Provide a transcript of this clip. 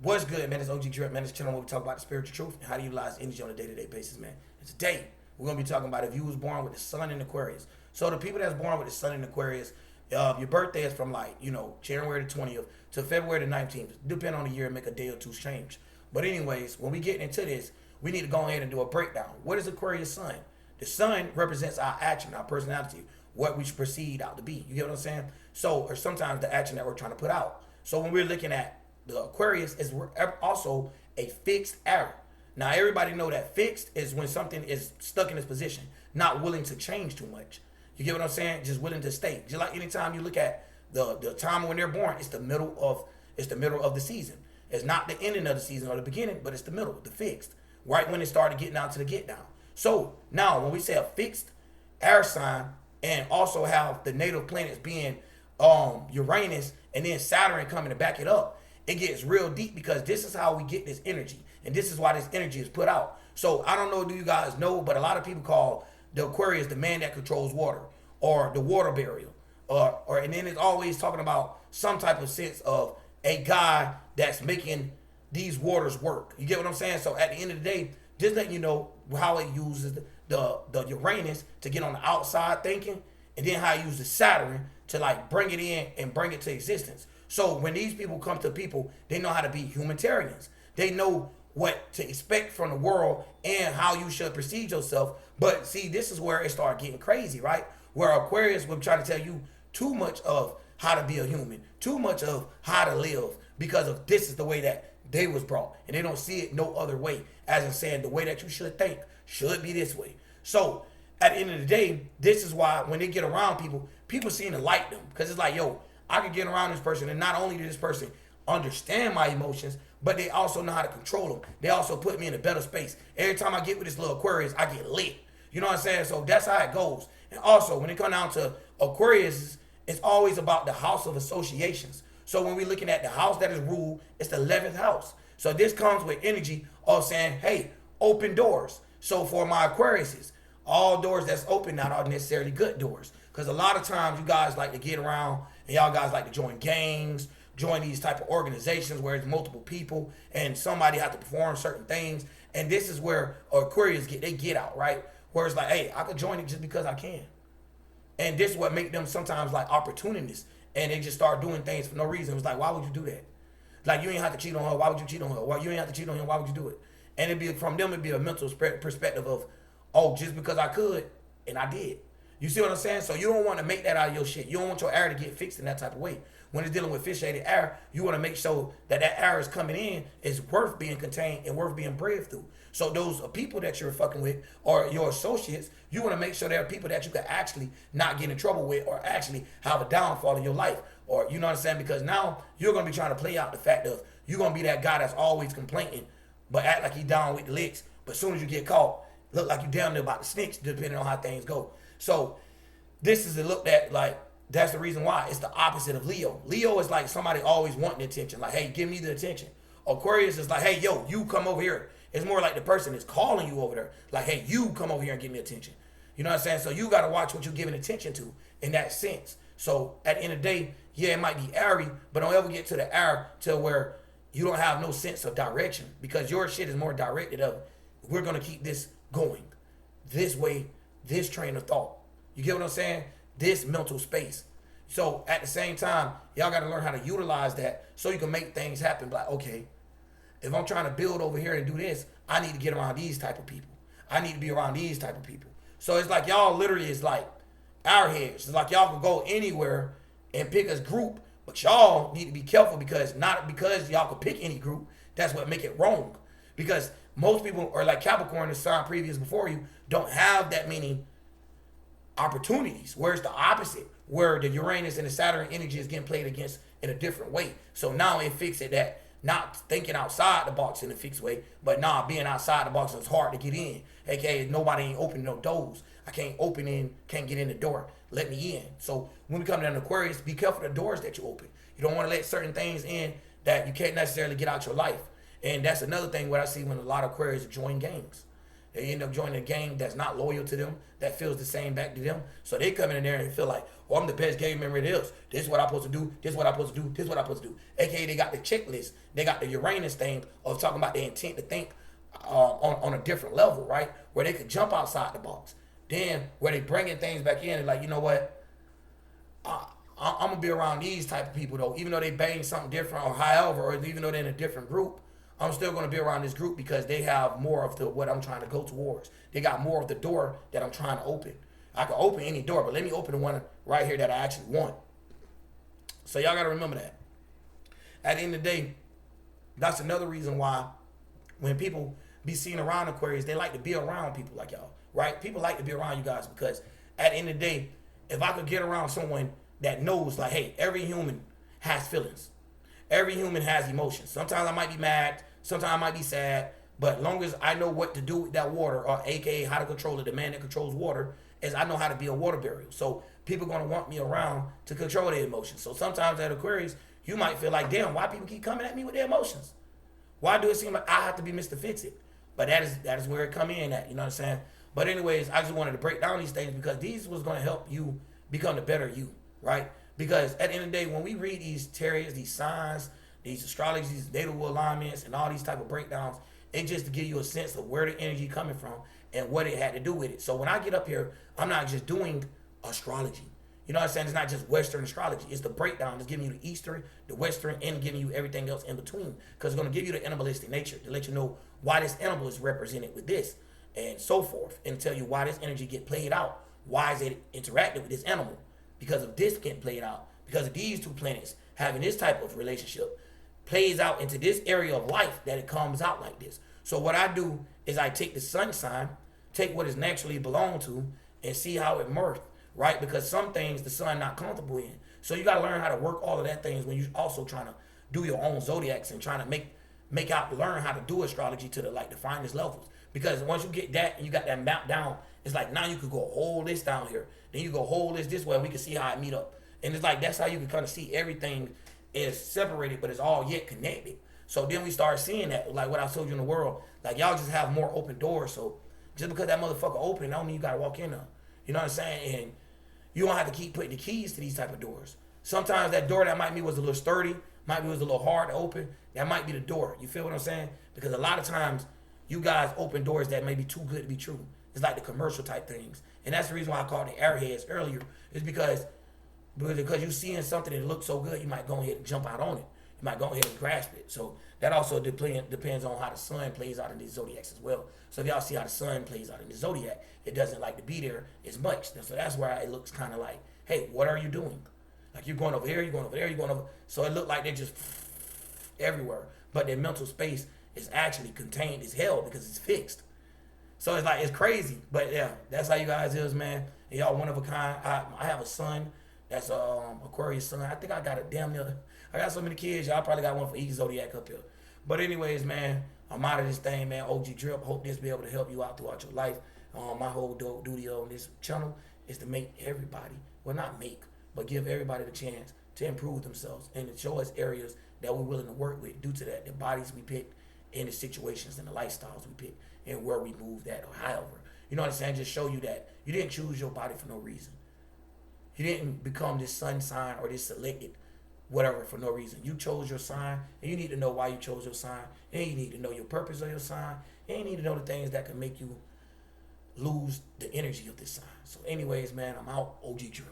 What's good, man? It's OG Drip, man. This channel where we talk about the spiritual truth and how to utilize energy on a day-to-day basis, man. And today, we're going to be talking about if you was born with the sun in Aquarius. So the people that's born with the sun in Aquarius, your birthday is from January the 20th to February the 19th. Depending on the year, make a day or two's change. But anyways, when we get into this, we need to go ahead and do a breakdown. What is Aquarius sun? The sun represents our action, our personality, what we should proceed out to be. You get what I'm saying? So, or sometimes the action that we're trying to put out. So when we're looking at the Aquarius is also a fixed arrow. Now everybody know that fixed is when something is stuck in its position, not willing to change too much. You get what I'm saying? Just willing to stay. Just like anytime you look at the time when they're born, it's the middle of the season. It's not the ending of the season or the beginning, but it's the middle, the fixed. Right when it started getting down to the get down. So now when we say a fixed air sign and also have the natal planets being Uranus and then Saturn coming to back it up, it gets real deep because this is how we get this energy. And this is why this energy is put out. So I don't know, do you guys know, but a lot of people call the Aquarius the man that controls water or the water barrier. And then it's always talking about some type of sense of a guy that's making these waters work. You get what I'm saying? So at the end of the day, just letting you know how it uses the Uranus to get on the outside thinking, and then how it uses Saturn to bring it in and bring it to existence. So when these people come to people, they know how to be humanitarians. They know what to expect from the world and how you should perceive yourself. But see, this is where it started getting crazy, right? Where Aquarius will try to tell you too much of how to be a human, too much of how to live, because of this is the way that they was brought. And they don't see it no other way. As in saying, the way that you should think should be this way. So at the end of the day, this is why when they get around people, people seem to like them. Because it's like, yo, I can get around this person, and not only does this person understand my emotions, but they also know how to control them. They also put me in a better space. Every time I get with this little Aquarius, I get lit. You know what I'm saying? So that's how it goes. And also, when it comes down to Aquarius, it's always about the house of associations. So when we're looking at the house that is ruled, it's the 11th house. So this comes with energy of saying, hey, open doors. So for my Aquariuses, all doors that's open not are necessarily good doors. Because a lot of times you guys like to get around and y'all guys like to join gangs, join these type of organizations where it's multiple people and somebody have to perform certain things. And this is where Aquarius get out, right? Where it's like, hey, I could join it just because I can. And this is what make them sometimes like opportunists. And they just start doing things for no reason. It's like, why would you do that? Like, you ain't have to cheat on her. Why would you cheat on her? Why you ain't have to cheat on him? Why would you do it? And it'd be a mental perspective of, oh, just because I could, and I did. You see what I'm saying? So you don't want to make that out of your shit. You don't want your air to get fixed in that type of way. When it's dealing with fixated air, you want to make sure that air is coming in is worth being contained and worth being breathed through. So those people that you're fucking with or your associates, you want to make sure they're people that you can actually not get in trouble with or actually have a downfall in your life. Or, you know what I'm saying? Because now you're going to be trying to play out the fact of you're going to be that guy that's always complaining, but act like he down with the licks. But as soon as you get caught, look like you down there about the snitch, depending on how things go. So this is a look that, like, that's the reason why. It's the opposite of Leo. Leo is like somebody always wanting attention. Like, hey, give me the attention. Aquarius is like, hey, yo, you come over here. It's more like the person is calling you over there. Like, hey, you come over here and give me attention. You know what I'm saying? So you got to watch what you're giving attention to in that sense. So at the end of the day, yeah, it might be airy, but don't ever get to the air to where you don't have no sense of direction, because your shit is more directed of, we're going to keep this going this way, this train of thought. You get what I'm saying? This mental space. So at the same time, y'all got to learn how to utilize that so you can make things happen. Like, okay, if I'm trying to build over here and do this, I need to get around these type of people. I need to be around these type of people. So it's like y'all literally is like airheads. It's like y'all can go anywhere and pick a group, but y'all need to be careful, because not because y'all can pick any group, that's what make it wrong. Because most people are like Capricorn, the sign previous before you, don't have that many opportunities, where it's the opposite, where the Uranus and the Saturn energy is getting played against in a different way. So now it fixed it that not thinking outside the box in a fixed way, but being outside the box is hard to get in. AKA nobody ain't opening no doors. I can't get in the door. Let me in. So when we come down to Aquarius, be careful of the doors that you open. You don't want to let certain things in that you can't necessarily get out your life. And that's another thing what I see when a lot of Aquarius join gangs. They end up joining a gang that's not loyal to them, that feels the same back to them. So they come in there and feel like, oh, I'm the best gang member there is. This is what I'm supposed to do. This is what I'm supposed to do. This is what I'm supposed to do. AKA they got the checklist. They got the Uranus thing of talking about the intent to think on a different level, right? Where they could jump outside the box. Then where they bringing things back in and like, you know what? I'm going to be around these type of people, though. Even though they bang something different or however, or even though they're in a different group, I'm still going to be around this group because they have more of what I'm trying to go towards. They got more of the door that I'm trying to open. I can open any door, but let me open the one right here that I actually want. So y'all got to remember that. At the end of the day, that's another reason why when people be seen around Aquarius, they like to be around people like y'all, right? People like to be around you guys because at the end of the day, if I could get around someone that knows like, hey, every human has feelings. Every human has emotions. Sometimes I might be mad. Sometimes I might be sad. But long as I know what to do with that water, or AKA how to control it, the man that controls water, is I know how to be a water barrier. So people going to want me around to control their emotions. So sometimes at Aquarius, you might feel like, damn, why people keep coming at me with their emotions? Why do it seem like I have to be Mr. Fix It? But that is where it come in at, you know what I'm saying? But anyways, I just wanted to break down these things because these was going to help you become the better you, right? Because at the end of the day, when we read these tariots, these signs, these astrologies, these natal alignments, and all these type of breakdowns, it just to give you a sense of where the energy coming from and what it had to do with it. So when I get up here, I'm not just doing astrology. You know what I'm saying? It's not just Western astrology. It's the breakdown. It's giving you the Eastern, the Western, and giving you everything else in between. Because it's going to give you the animalistic nature to let you know why this animal is represented with this and so forth. And tell you why this energy get played out. Why is it interacting with this animal? Because of this getting played out. Because of these two planets having this type of relationship plays out into this area of life that it comes out like this. So what I do is I take the sun sign, take what is naturally belong to, and see how it merges. Right? Because some things the sun not comfortable in. So you got to learn how to work all of that things when you're also trying to do your own zodiacs and trying to learn how to do astrology to the finest levels. Because once you get that and you got that map down, it's like now you could go hold this down here. Then you go hold this way and we can see how it meet up. And it's like that's how you can kind of see everything is separated but it's all yet connected. So then we start seeing that, like what I told you in the world, like y'all just have more open doors. So just because that motherfucker open, don't mean you got to walk in there. You know what I'm saying? And you don't have to keep putting the keys to these type of doors. Sometimes that door that might be was a little sturdy, might be was a little hard to open, that might be the door. You feel what I'm saying? Because a lot of times you guys open doors that may be too good to be true. It's like the commercial type things. And that's the reason why I called it airheads earlier. Is because you're seeing something that looks so good, you might go ahead and jump out on it. You might go ahead and grasp it. So that also depends on how the sun plays out in these zodiacs as well. So if y'all see how the sun plays out in the zodiac, it doesn't like to be there as much. So that's where it looks kind of like, hey, what are you doing? Like you're going over here, you're going over there, you're going over. So it looked like they're just everywhere. But their mental space is actually contained as hell because it's fixed. So it's like, it's crazy. But yeah, that's how you guys is, man. And y'all one of a kind. I have a son that's Aquarius son. I think I got a damn near. I got so many kids. Y'all probably got one for each zodiac up here. But anyways, man, I'm out of this thing, man. OG Drip. Hope this be able to help you out throughout your life. My whole duty on this channel is to make everybody, well, not make, but give everybody the chance to improve themselves and to show us areas that we're willing to work with due to that, the bodies we pick and the situations and the lifestyles we pick and where we move that or however. You know what I'm saying? Just show you that you didn't choose your body for no reason. You didn't become this sun sign or this selected whatever for no reason. You chose your sign, and you need to know why you chose your sign, and you need to know your purpose of your sign, and you need to know the things that can make you lose the energy of this sign. So anyways, man, I'm out. OG Drew.